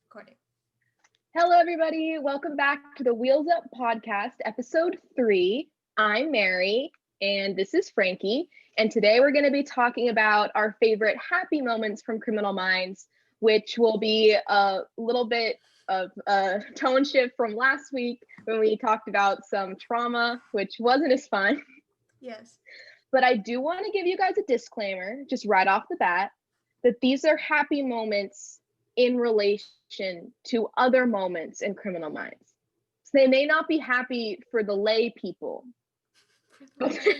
Recording. Hello, everybody. Welcome back to the Wheels Up Podcast, episode 3. I'm Mary, and this is Frankie. And today we're going to be talking about our favorite happy moments from Criminal Minds, which will be a little bit of a tone shift from last week when we talked about some trauma, which wasn't as fun. Yes. But I do want to give you guys a disclaimer, just right off the bat, that these are happy moments in relation to other moments in Criminal Minds. So they may not be happy for the lay people, but they're happy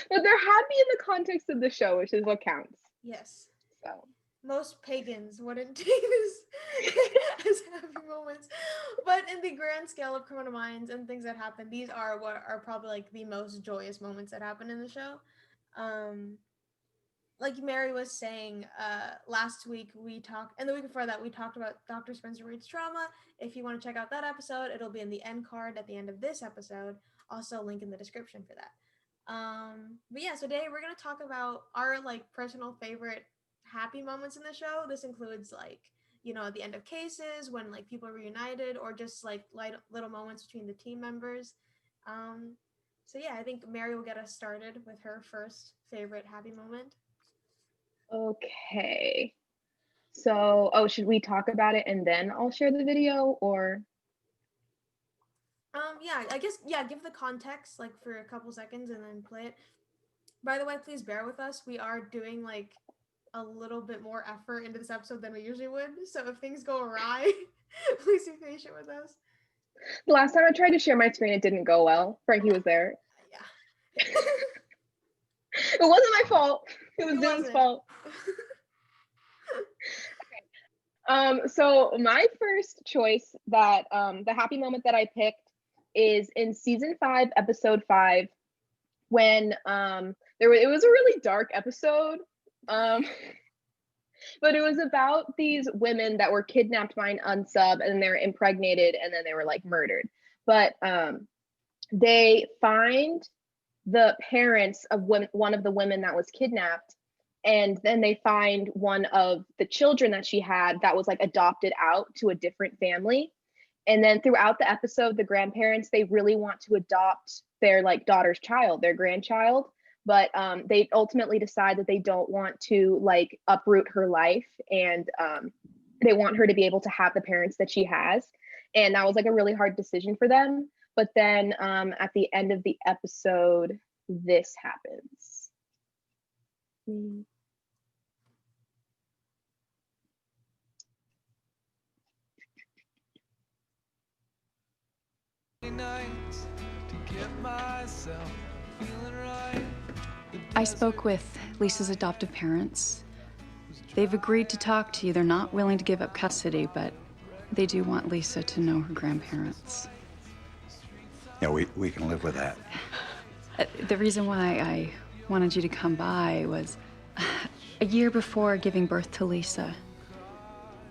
in the context of the show, which is what counts. Yes. So Most pagans wouldn't take this as happy moments. But in the grand scale of Criminal Minds and things that happen, these are what are probably like the most joyous moments that happen in the show. Like Mary was saying, last week we talked, and the week before that we talked about Dr. Spencer Reid's trauma. If you want to check out that episode, it'll be in the end card at the end of this episode. Also, link in the description for that. But yeah, so today we're gonna talk about our like personal favorite happy moments in the show. This includes like at the end of cases when like people are reunited, or just like light little moments between the team members. So yeah, I think Mary will get us started with her first favorite happy moment. okay. So, should we talk about it and then I'll share the video, or? Yeah, I guess, yeah, give the context like for a couple seconds and then play it. By the way, please bear with us. We are doing like a little bit more effort into this episode than we usually would. So if things go awry, please be patient with us. The last time I tried to share my screen, it didn't go well. Frankie was there. Yeah. It wasn't my fault. It was It Zoom's wasn't. fault. So my first choice that the happy moment that I picked is in season 5, episode 5, when it was a really dark episode. But it was about these women that were kidnapped by an unsub, and they were impregnated, and then they were like murdered. But they find the parents of one of the women that was kidnapped, and then they find one of the children that she had that was like adopted out to a different family. And then throughout the episode, the grandparents, they really want to adopt their like daughter's child, their grandchild, but they ultimately decide that they don't want to like uproot her life, and they want her to be able to have the parents that she has. And that was like a really hard decision for them. But then at the end of the episode, this happens. I spoke with Lisa's adoptive parents. They've agreed to talk to you. They're not willing to give up custody, but they do want Lisa to know her grandparents. Yeah, we can live with that. The reason why I wanted you to come by was a year before giving birth to Lisa,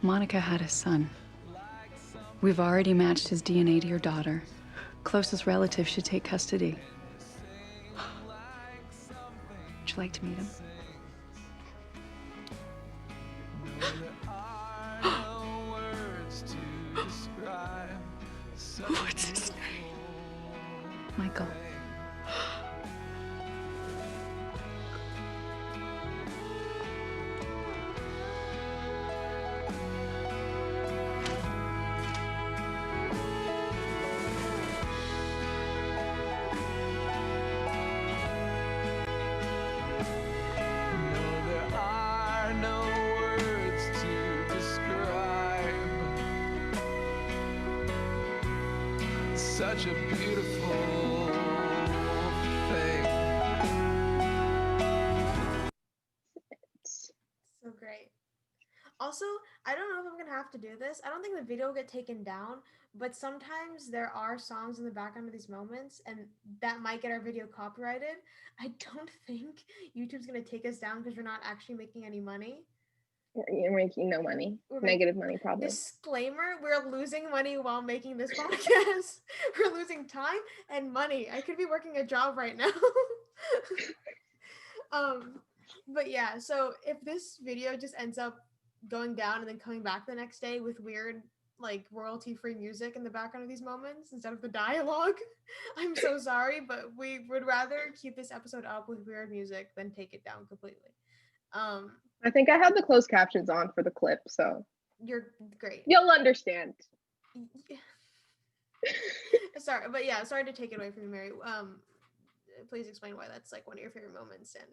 Monica had a son. We've already matched his DNA to your daughter. Closest relative should take custody. Would you like to meet him? What's his name? Michael. Such a beautiful thing. So great. Also, I don't know if I'm gonna have to do this. I don't think the video will get taken down, but sometimes there are songs in the background of these moments, and that might get our video copyrighted. I don't think YouTube's gonna take us down because we're not actually making any money. You're making no money. Negative money, probably. Disclaimer, we're losing money while making this podcast. We're losing time and money. I could be working a job right now. But yeah, so if this video just ends up going down and then coming back the next day with weird like royalty-free music in the background of these moments instead of the dialogue. I'm so sorry, but we would rather keep this episode up with weird music than take it down completely. I think I had the closed captions on for the clip, so You're great. you'll understand. Sorry, but yeah, sorry to take it away from you, Mary. Please explain why that's like one of your favorite moments and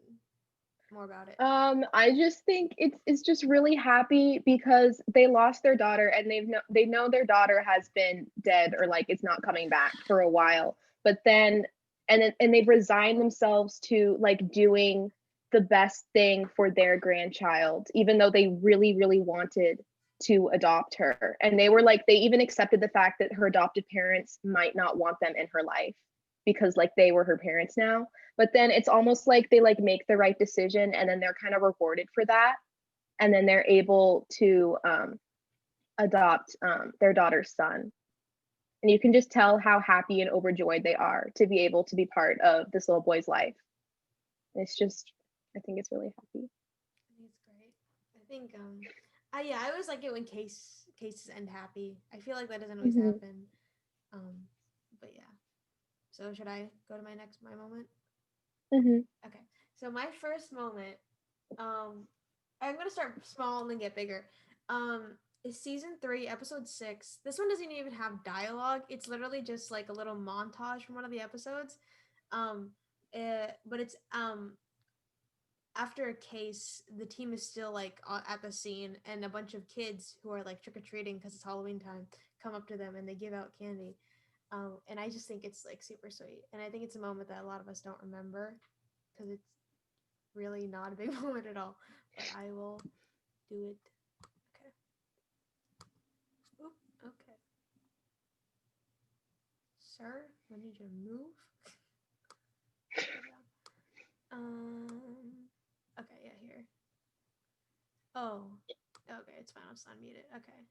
more about it. I just think it's just really happy because they lost their daughter and they know their daughter has been dead or like it's not coming back for a while. But then and they've resigned themselves to like doing the best thing for their grandchild, even though they really, really wanted to adopt her. And they were like, they even accepted the fact that her adopted parents might not want them in her life because like they were her parents now. But then it's almost like they like make the right decision and then they're kind of rewarded for that. And then they're able to adopt their daughter's son. And you can just tell how happy and overjoyed they are to be able to be part of this little boy's life. It's just, I think it's really happy. I think it's great. I think yeah, I always like it when cases end happy. I feel like that doesn't always happen. But yeah. So should I go to my moment? Okay. So my first moment, I'm gonna start small and then get bigger. Is season 3, episode 6. This one doesn't even have dialogue. It's literally just like a little montage from one of the episodes. But it's after a case, the team is still like at the scene, and a bunch of kids who are like trick-or-treating because it's Halloween time come up to them and they give out candy. And I just think it's like super sweet, and I think it's a moment that a lot of us don't remember because it's really not a big moment at all. But I will do it. Okay. Oop, okay. Sir, I need you to move. Okay, yeah, here. Oh, okay, it's fine. I'll just unmute it. Okay.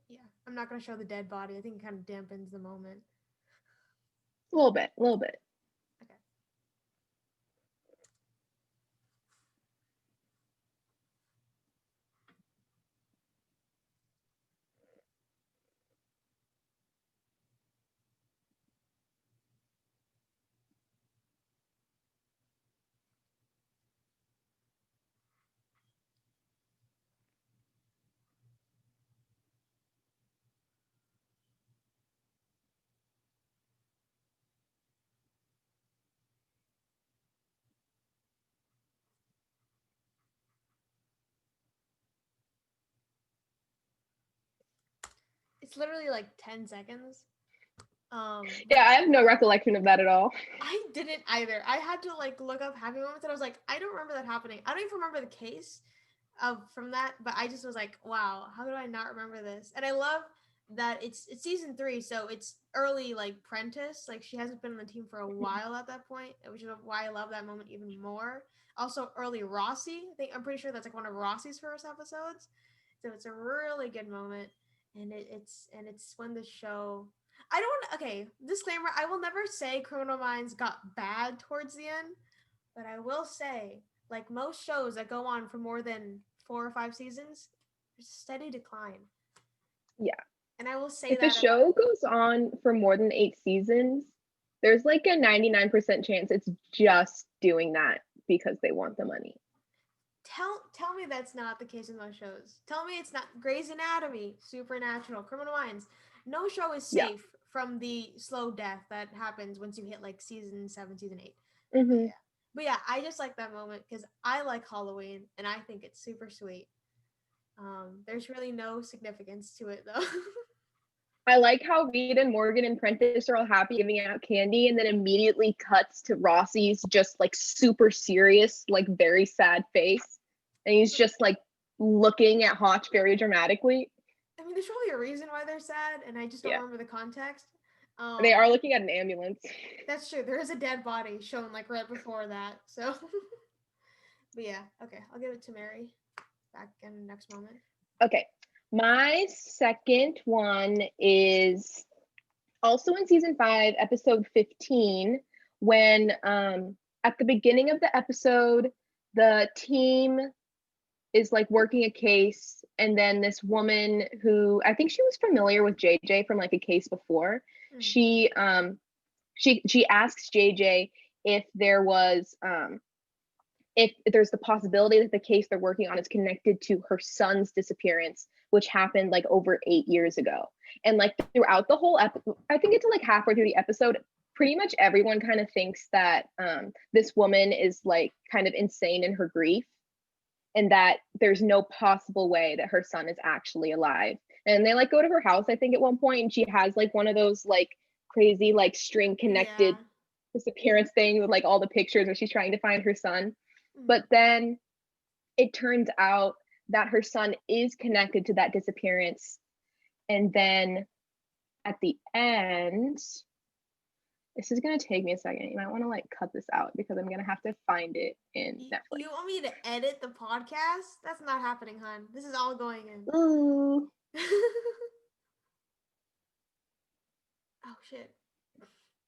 Yeah, I'm not gonna show the dead body. I think it kind of dampens the moment. A little bit, a little bit. Okay. It's literally like 10 seconds. Yeah, I have no recollection of that at all. I didn't either. I had to like look up happy moments and I was like, I don't remember that happening. I don't even remember the case from that, but I just was like, wow, how do I not remember this? And I love that it's season 3, so it's early like Prentice. Like she hasn't been on the team for a while at that point, which is why I love that moment even more. Also early Rossi. I'm pretty sure that's like one of Rossi's first episodes. So it's a really good moment. And it's when the show I don't okay, disclaimer, I will never say Criminal Minds got bad towards the end, but I will say, like most shows that go on for more than 4 or 5 seasons, there's a steady decline. Yeah. And I will say if that the show goes on for more than 8 seasons, there's like a 99% chance it's just doing that because they want the money. Tell me that's not the case in most shows. Tell me it's not. Grey's Anatomy, Supernatural, Criminal Minds. No show is safe from the slow death that happens once you hit like season 7, season 8. But yeah, I just like that moment because I like Halloween and I think it's super sweet. There's really no significance to it though. I like how Reed and Morgan and Prentice are all happy giving out candy and then immediately cuts to Rossi's just like super serious, like very sad face. And he's just like looking at Hotch very dramatically. I mean, there's probably a reason why they're sad, and I just don't remember the context. They are looking at an ambulance. That's true. There is a dead body shown like right before that. So, but yeah, okay. I'll give it to Mary. Back in the next moment. Okay. My second one is also in season 5, episode 15, when at the beginning of the episode, the team is like working a case, and then this woman who I think she was familiar with JJ from like a case before, Mm. she asks JJ if there was if there's the possibility that the case they're working on is connected to her son's disappearance, which happened like over 8 years ago. And like throughout the whole I think it's like halfway through the episode, pretty much everyone kind of thinks that this woman is like kind of insane in her grief, and that there's no possible way that her son is actually alive. And they like go to her house, I think, at one point, and she has like one of those like crazy like string connected disappearance thing with like all the pictures where she's trying to find her son. But then it turns out that her son is connected to that disappearance. And then at the end, this is going to take me a second. You might want to like cut this out because I'm going to have to find it in Netflix. You want me to edit the podcast? That's not happening, hon. This is all going in. Ooh. Oh, shit.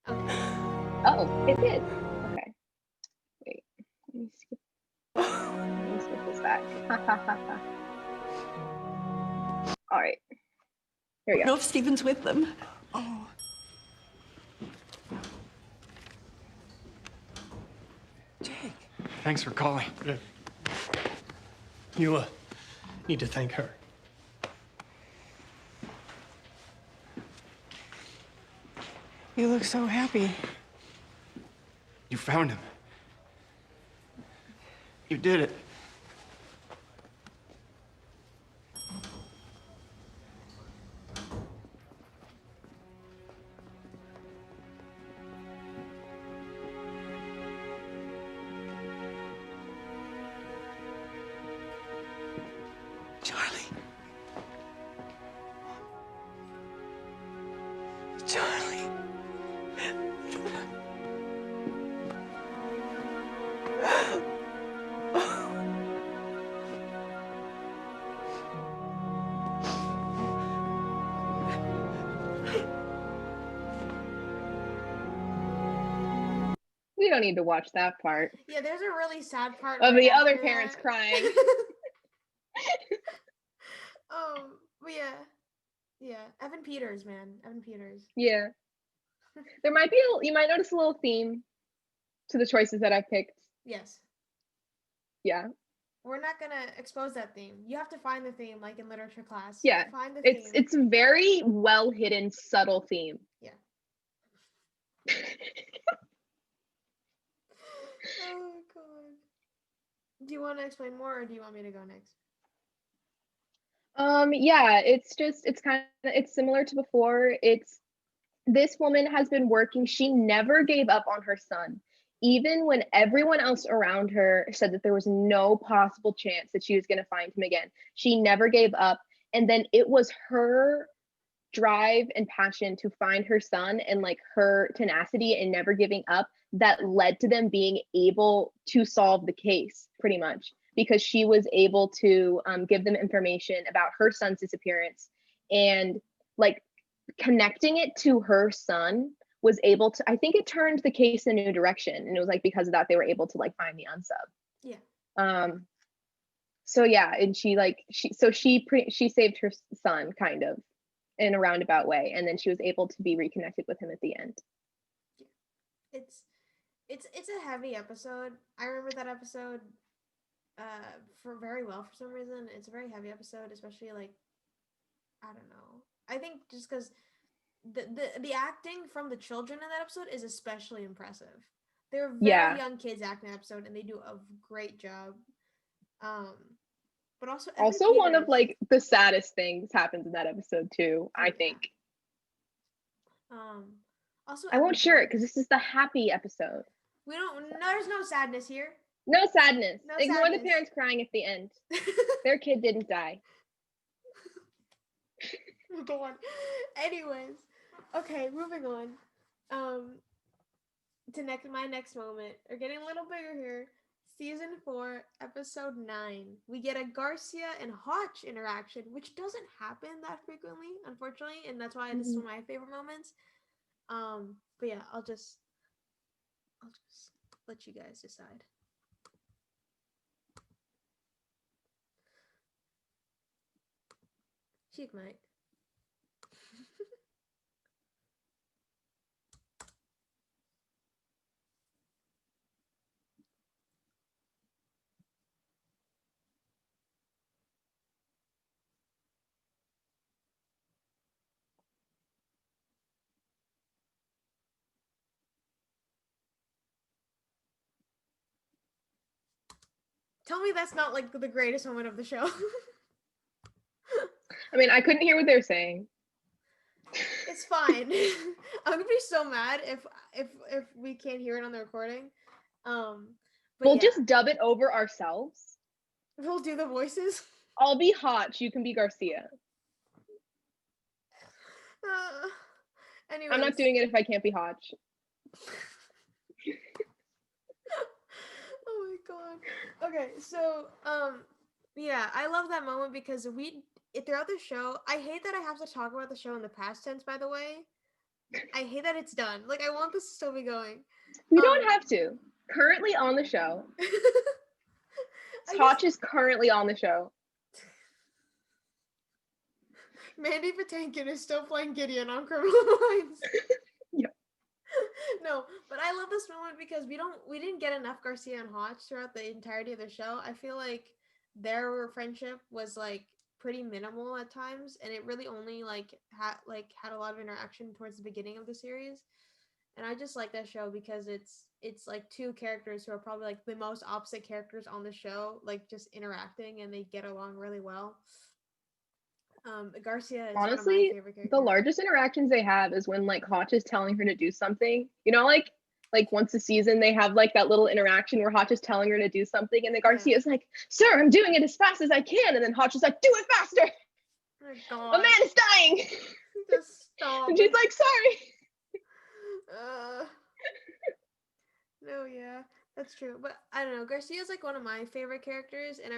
Okay. Oh, it did. Okay. Wait. Let me skip this back. All right. Here we I go. know if Stephen's with them. Oh. Jake. Thanks for calling. You need to thank her. You look so happy. You found him. You did it. Charlie. Charlie. We don't need to watch that part Yeah, there's a really sad part of right the other after parents that. crying. But yeah, Evan Peters, man, Evan Peters. Yeah. There might be you might notice a little theme to the choices that I picked. Yes, Yeah. we're not gonna expose that theme. You have to find the theme, like in literature class. Yeah. Find the theme. It's a very well hidden, subtle theme. Yeah. Oh god. Do you want to explain more, or do you want me to go next? Yeah, it's similar to before. It's this woman has been working, she never gave up on her son. Even when everyone else around her said that there was no possible chance that she was going to find him again, she never gave up. And then it was her drive and passion to find her son and like her tenacity and never giving up that led to them being able to solve the case, pretty much, because she was able to give them information about her son's disappearance, and like connecting it to her son was able to, I think it turned the case in a new direction, and it was like because of that they were able to like find the unsub. Yeah. So yeah, and she saved her son kind of in a roundabout way, and then she was able to be reconnected with him at the end. It's a heavy episode. I remember that episode for very well for some reason. It's a very heavy episode, especially like, I don't know. I think just because the acting from the children in that episode is especially impressive. They're very young kids acting in that episode, and they do a great job. But also one of like the saddest things happens in that episode too, I think. Also, I won't share it because this is the happy episode. There's no sadness here. No sadness. No Ignore sadness. the parents crying at the end. Their kid didn't die. Go on. Anyways, okay, moving on. To my next moment. We're getting a little bigger here. Season 4, episode 9. We get a Garcia and Hotch interaction, which doesn't happen that frequently, unfortunately, and that's why this is one of my favorite moments. But yeah, I'll just let you guys decide. She might. Tell me that's not like the greatest moment of the show. I mean, I couldn't hear what they were saying. It's fine. I'm gonna be so mad if we can't hear it on the recording. But We'll yeah, just dub it over ourselves. we'll do the voices. I'll be Hotch. You can be Garcia. Anyways. I'm not doing it if I can't be Hotch. Oh my god. Okay, so yeah, I love that moment because throughout the show, I hate that I have to talk about the show in the past tense, by the way. I hate that it's done. Like, I want this to still be going. We don't have to. Currently on the show. Hotch is currently on the show. Mandy Patinkin is still playing Gideon on Criminal Minds. Yep. No, but I love this moment because we didn't get enough Garcia and Hotch throughout the entirety of the show. I feel like their friendship was like pretty minimal at times, and it really only had a lot of interaction towards the beginning of the series. And I just like that show because it's like two characters who are probably like the most opposite characters on the show, like just interacting, and they get along really well. Garcia is honestly one of my favorite characters. the largest interactions they have is when like Hotch is telling her to do something. You know, like once a season they have like that little interaction where Hotch is telling her to do something, and then Garcia is like, "Sir, I'm doing it as fast as I can," and then Hotch is like, "Do it faster! Oh my god. A man is dying!" Just stop. And she's like, "Sorry." No, yeah, that's true. But I don't know. Garcia is like one of my favorite characters, and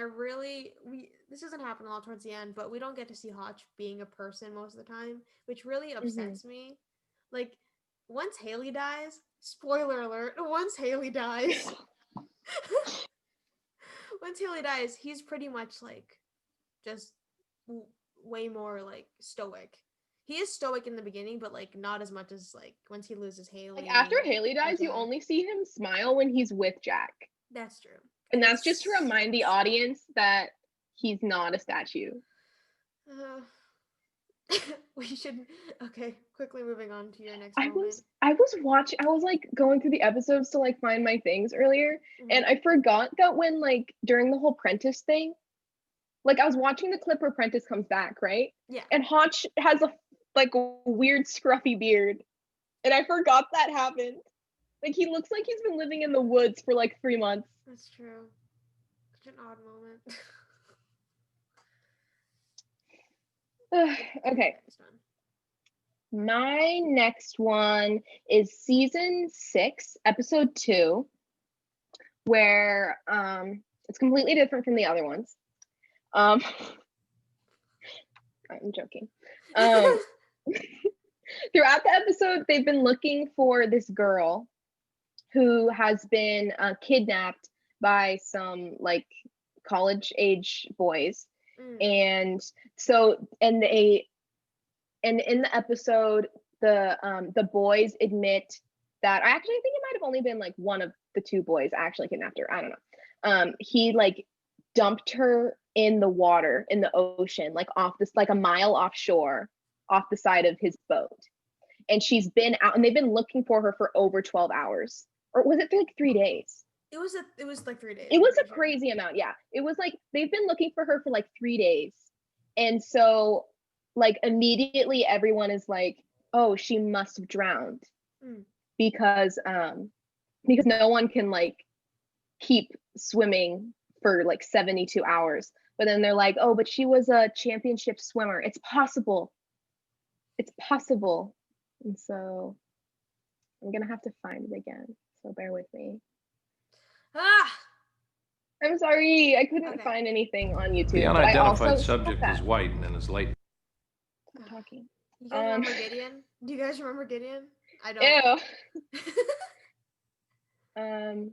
this doesn't happen a lot towards the end, but we don't get to see Hotch being a person most of the time, which really upsets me. Like, once Haley dies, spoiler alert, once Haley dies, he's pretty much like just way more like stoic. He is stoic in the beginning, but like not as much as like once he loses Haley. Like after Haley dies, you only see him smile when he's with Jack. That's true. And that's just to remind the audience that he's not a statue. We should quickly moving on to your next moment. I was like going through the episodes to like find my things earlier, and I forgot that when like during the whole Prentice thing, like I was watching the clip where Prentice comes back, right? Yeah. And Hotch has a weird scruffy beard. And I forgot that happened. Like he looks like he's been living in the woods for like 3 months. That's true. Such an odd moment. Okay. My next one is season 6, episode 2, where it's completely different from the other ones. I'm joking. Throughout the episode, they've been looking for this girl who has been kidnapped by some like college age boys. And so in the episode, the boys admit that I think it might have only been like one of the two boys actually kidnapped her. I don't know. He like dumped her in the water in the ocean, like off this, like a mile offshore, off the side of his boat. And she's been out, and they've been looking for her for over 12 hours. Or was it like 3 days? It was like 3 days. It was a crazy amount. Yeah. It was like they've been looking for her for like 3 days. And so like immediately everyone is like, "Oh, she must have drowned." Because no one can like keep swimming for like 72 hours. But then they're like, "Oh, but she was a championship swimmer. It's possible. It's possible." And so I'm gonna have to find it again. So bear with me. I'm sorry, I couldn't find anything on YouTube. The unidentified subject is white and is late. I'm talking. You guys remember Gideon? Do you guys remember Gideon? I don't. Ew.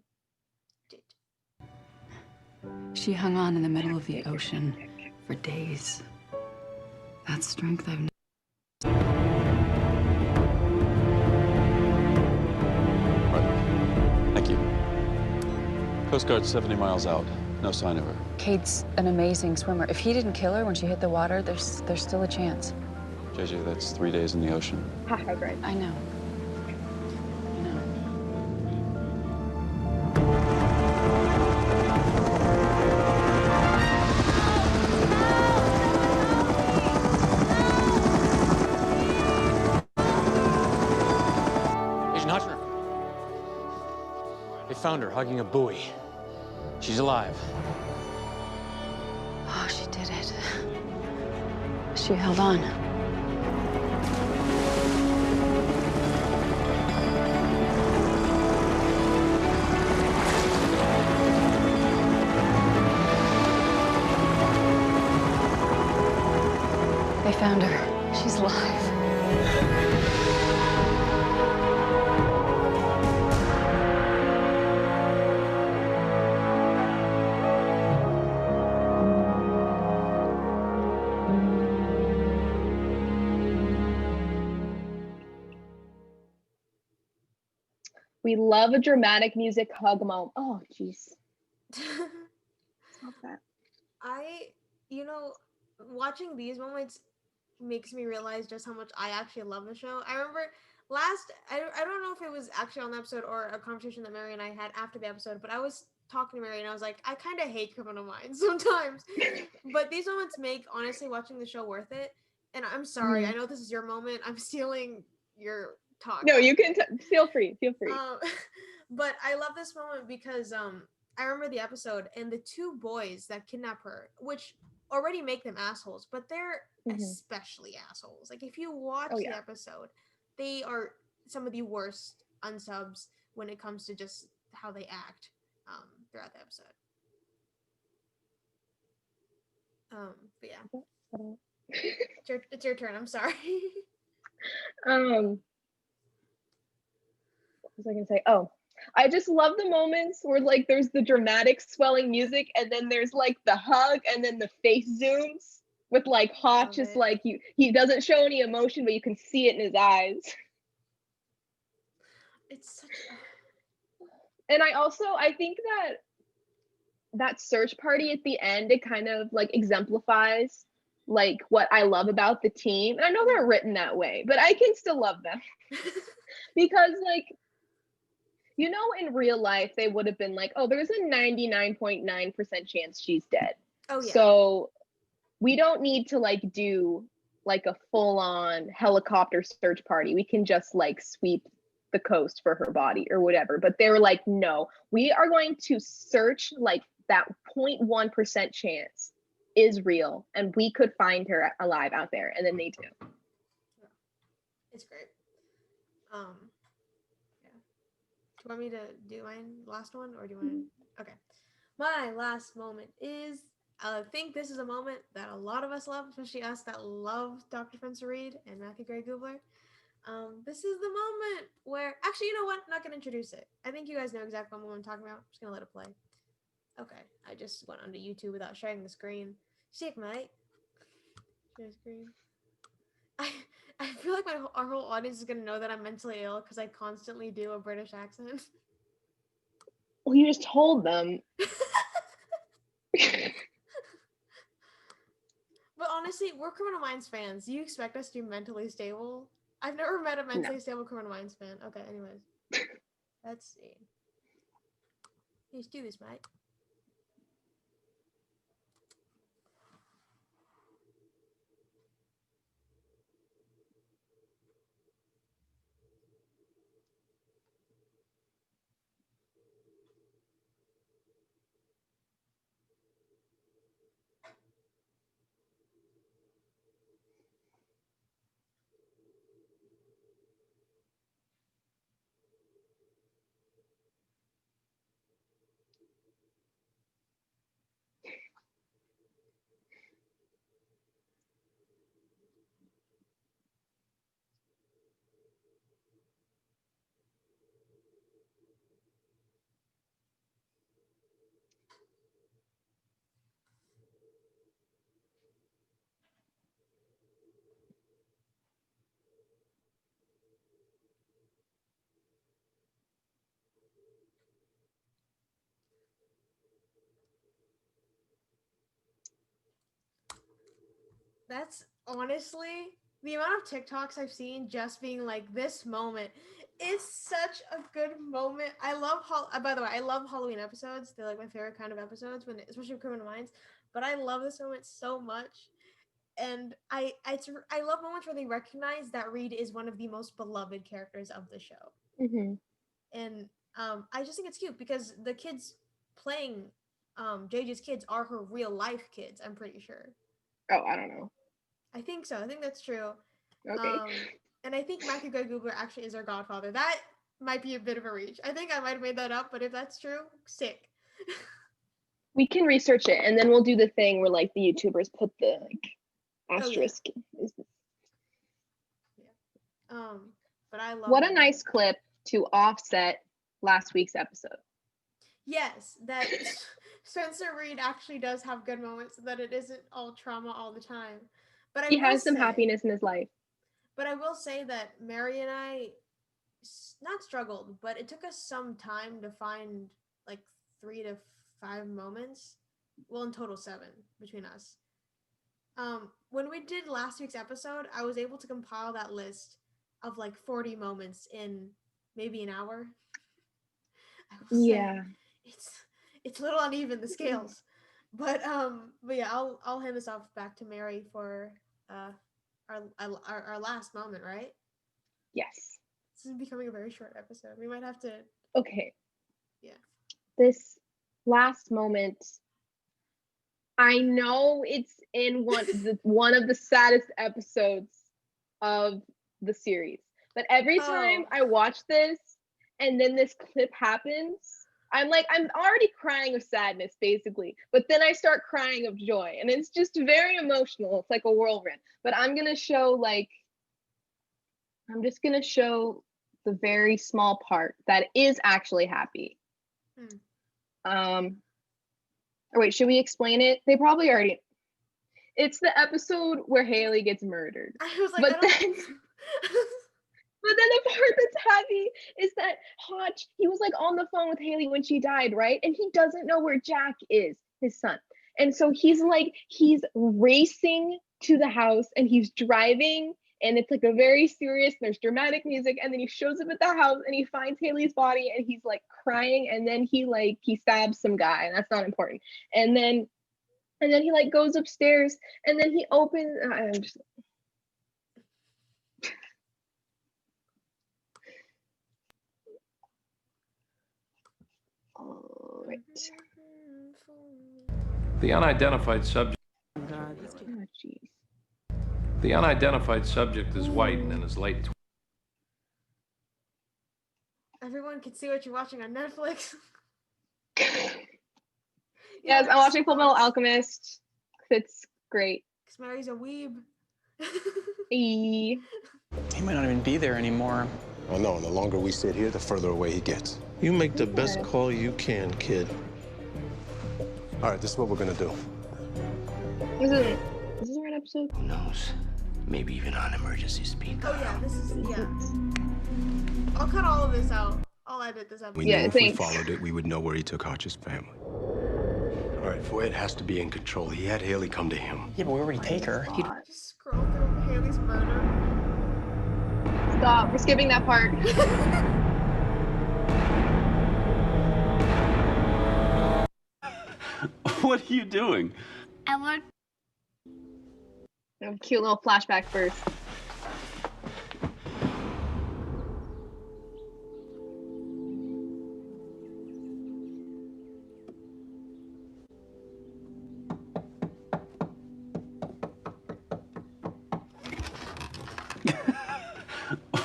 She hung on in the middle of the ocean for days. That's strength I've never. Right. Thank you. Coast Guard's 70 miles out. No sign of her. Kate's an amazing swimmer. If he didn't kill her when she hit the water, there's still a chance. JJ, that's 3 days in the ocean. Haha, great. I know. I know. Agent Hutchner. They found her hugging a buoy. She's alive. Oh, she did it. She held on. They found her. She's alive. We love a dramatic music hug moment. Oh, jeez. Stop that. You know, watching these moments makes me realize just how much I actually love the show. I remember I don't know if it was actually on the episode or a conversation that Mary and I had after the episode, but I was talking to Mary and I was like, I kind of hate Criminal Minds sometimes. But these moments make, honestly, watching the show worth it. And I'm sorry, I know this is your moment. I'm stealing your talk. No, you can feel free. Feel free. But I love this moment because I remember the episode and the two boys that kidnap her, which already make them assholes, but they're especially assholes. Like, if you watch the episode, they are some of the worst unsubs when it comes to just how they act throughout the episode. But yeah. It's your turn. I'm sorry. What was I gonna say? Oh, I just love the moments where, like, there's the dramatic swelling music and then there's like the hug and then the face zooms with like Hotch is like, he doesn't show any emotion, but you can see it in his eyes. It's such And I think that search party at the end, it kind of like exemplifies like what I love about the team. And I know they're written that way, but I can still love them. Because, like, you know, in real life, they would have been like, oh, there's a 99.9% chance she's dead. Oh, yeah. So we don't need to like do like a full-on helicopter search party. We can just like sweep the coast for her body or whatever. But they were like, no, we are going to search like that 0.1% chance is real and we could find her alive out there. And then they do. It's great. Yeah. Do you want me to do my last one or do you want to? Okay. My last moment is, I think this is a moment that a lot of us love, especially us that love Dr. Spencer Reid and Matthew Gray Gubler. This is the moment where, actually, you know what? I'm not going to introduce it. I think you guys know exactly what I'm talking about. I'm just going to let it play. Okay. I just went onto YouTube without sharing the screen. Sick, mate. Share screen. I feel like our whole audience is going to know that I'm mentally ill because I constantly do a British accent. Well, you just told them. But honestly, we're Criminal Minds fans. Do you expect us to be mentally stable? I've never met a mentally stable Criminal Minds fan. Okay, anyways. Let's see. Let's do this, mate. That's honestly the amount of TikToks I've seen just being like this moment. It's such a good moment. I love by the way, I love Halloween episodes. They're like my favorite kind of episodes especially with Criminal Minds. But I love this moment so much. And I love moments where they recognize that Reed is one of the most beloved characters of the show. Mm-hmm. And I just think it's cute because the kids playing JJ's kids are her real life kids, I'm pretty sure. Oh, I don't know. I think so. I think that's true. Okay. And I think Matthew Gray Gubler actually is her godfather. That might be a bit of a reach. I think I might have made that up, but if that's true, sick. We can research it, and then we'll do the thing where like the YouTubers put the asterisk. Oh, yeah. But I love what a nice clip to offset last week's episode. Yes, that Spencer Reed actually does have good moments, so that it isn't all trauma all the time. But he has some happiness in his life. But I will say that Mary and I not struggled, but it took us some time to find like 3 to 5 moments. Well, in total 7 between us. When we did last week's episode, I was able to compile that list of like 40 moments in maybe an hour. Yeah. It's a little uneven, the scales. But yeah, I'll hand this off back to Mary for our last moment, right? Yes. This is becoming a very short episode. We might have to. Okay. Yeah. This last moment, I know it's in one of the saddest episodes of the series, but every time I watch this and then this clip happens, I'm already crying of sadness basically, but then I start crying of joy, and it's just very emotional. It's like a whirlwind. But I'm just gonna show the very small part that is actually happy. Or wait, should we explain it? They probably already. It's the episode where Haley gets murdered. I was like, but then the part that's happy is that Hotch, he was like on the phone with Haley when she died, right? And he doesn't know where Jack is, his son. And so he's racing to the house, and he's driving, and it's like a very serious, there's dramatic music, and then he shows up at the house and he finds Haley's body, and he's like crying, and then he stabs some guy, and that's not important. And then he like goes upstairs, and then he opens, I'm just all right. The unidentified subject. Oh, jeez. The unidentified subject is white and in his late. Everyone can see what you're watching on Netflix. Yes, I'm watching Full Metal Alchemist. It's great. Because Mary's a weeb. He might not even be there anymore. Oh no, and the longer we sit here, the further away he gets. You make the best call you can, kid. All right, this is what we're gonna do. Is this the right episode? Who knows? Maybe even on emergency speed. Oh yeah, this is, yeah. I'll cut all of this out. I'll edit this episode. We knew if we followed it, we would know where he took Hotch's family. All right, Fouad has to be in control. He had Haley come to him. Yeah, but where would he take her? Just scroll through Haley's murder. Stop, we're skipping that part. What are you doing? I work. A cute little flashback first.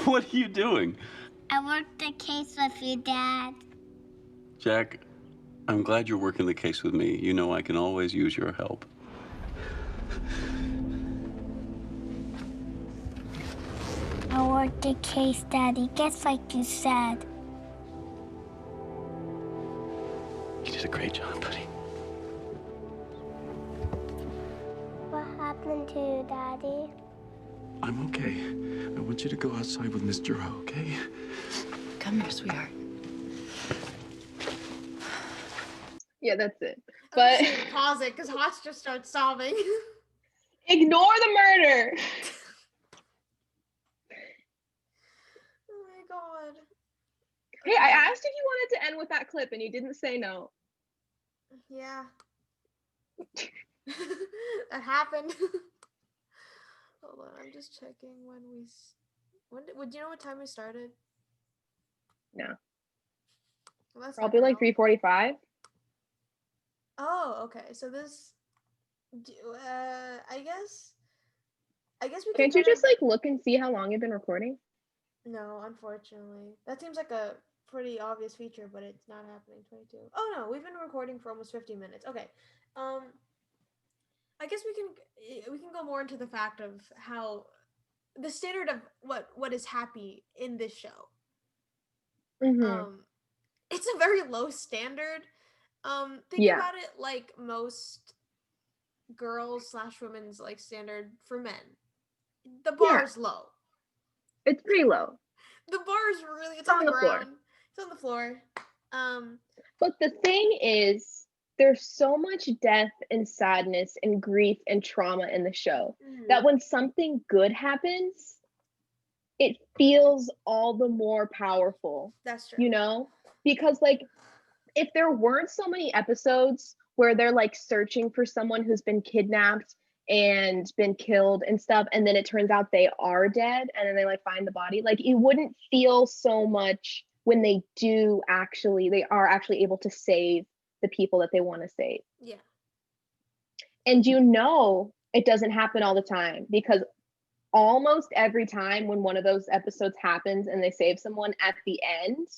What are you doing? I worked the case with you, Dad. Jack, I'm glad you're working the case with me. You know I can always use your help. I worked the case, Daddy, just like you said. You did a great job, buddy. What happened to you, Daddy? I'm okay. I want you to go outside with Miss Juro, okay? Come here, sweetheart. Yeah, that's it. But pause it, because Hotch just starts sobbing. Ignore the murder. Oh my god. Hey, I asked if you wanted to end with that clip and you didn't say no. Yeah. That happened. Hold on, I'm just checking would you know what time we started? No. Well, that's Probably like 3:45. Oh, okay. So this I guess we Can't can you just like look and see how long you've been recording? No, unfortunately. That seems like a pretty obvious feature, but it's not happening. 22. Oh no, we've been recording for almost 50 minutes. Okay. I guess we can go more into the fact of how the standard of what is happy in this show. It's a very low standard. Think about it like most girls / women's like standard for men. The bar is low. It's pretty low. The bar is really it's on the ground. Floor. It's on the floor. But the thing is, there's so much death and sadness and grief and trauma in the show that when something good happens, it feels all the more powerful. That's true. You know? Because like if there weren't so many episodes where they're like searching for someone who's been kidnapped and been killed and stuff, and then it turns out they are dead, and then they like find the body, like it wouldn't feel so much when they are actually able to save the people that they want to save. Yeah. And you know it doesn't happen all the time, because almost every time when one of those episodes happens and they save someone at the end,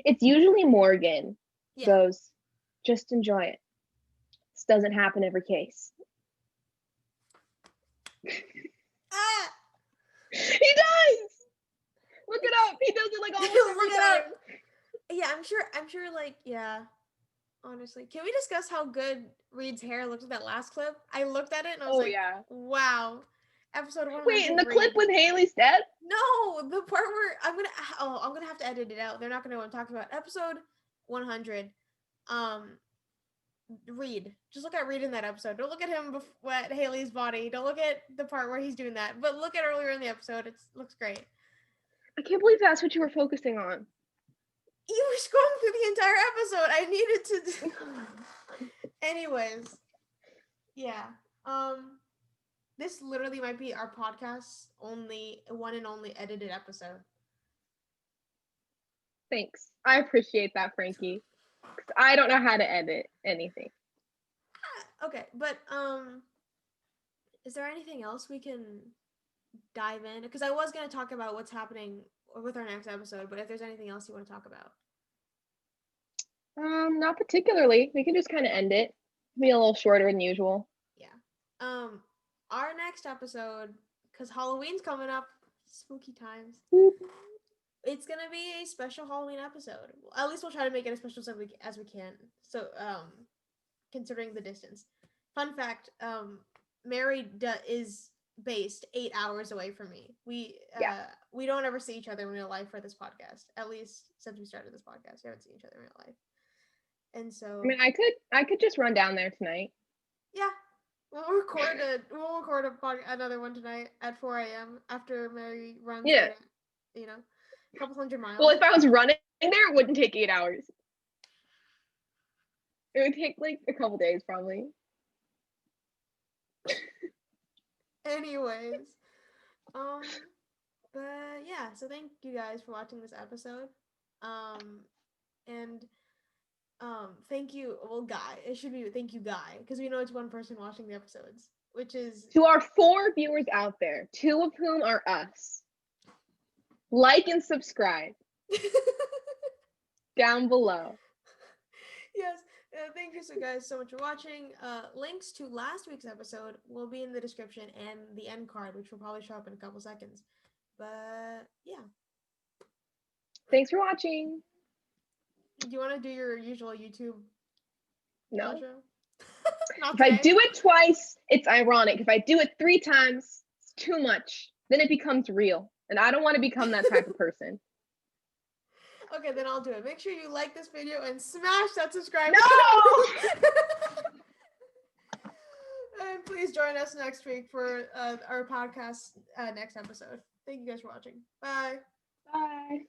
it's usually Morgan goes, just enjoy it. This doesn't happen every case. He does. Look it up. He does it like almost every time. Yeah, I'm sure like honestly. Can we discuss how good Reed's hair looked at that last clip? I looked at it and I was wow. Episode 100. Wait, in the clip with Haley's death? No, the part where I'm gonna have to edit it out. They're not gonna know what I'm talking about. Episode 100. Reed. Just look at Reed in that episode. Don't look at him at Haley's body. Don't look at the part where he's doing that. But look at earlier in the episode. It looks great. I can't believe that's what you were focusing on. You were scrolling through the entire episode. I needed to. Anyways, yeah. This literally might be our podcast's one and only edited episode. Thanks. I appreciate that, Frankie. I don't know how to edit anything. Okay, but is there anything else we can dive in? Because I was going to talk about what's happening with our next episode, but if there's anything else you want to talk about. Not particularly. We can just kind of end it. Be a little shorter than usual. Yeah. Our next episode, because Halloween's coming up, spooky times. It's gonna be a special Halloween episode. At least we'll try to make it as special as we can. So, considering the distance. Fun fact: Mary is based 8 hours away from me. We don't ever see each other in real life for this podcast. At least since we started this podcast, we haven't seen each other in real life. And so, I mean, I could just run down there tonight. Yeah, we'll record another one tonight at 4 a.m. after Mary runs. Yeah. A couple hundred miles. Well, if I was running there, it wouldn't take 8 hours. It would take like a couple days, probably. Anyways, but yeah. So thank you guys for watching this episode. And thank you. Well, Guy. It should be thank you, Guy, because we know it's one person watching the episodes, which is to our 4 viewers out there, 2 of whom are us. Like and subscribe down below. Yes. Thank you guys so much for watching. Links to last week's episode will be in the description and the end card, which will probably show up in a couple seconds. But yeah. Thanks for watching. Do you want to do your usual YouTube? No. If I do it twice, it's ironic. If I do it 3 times, it's too much. Then it becomes real. And I don't want to become that type of person. Okay, then I'll do it. Make sure you like this video and smash that subscribe button. And please join us next week for our podcast next episode. Thank you guys for watching. Bye. Bye.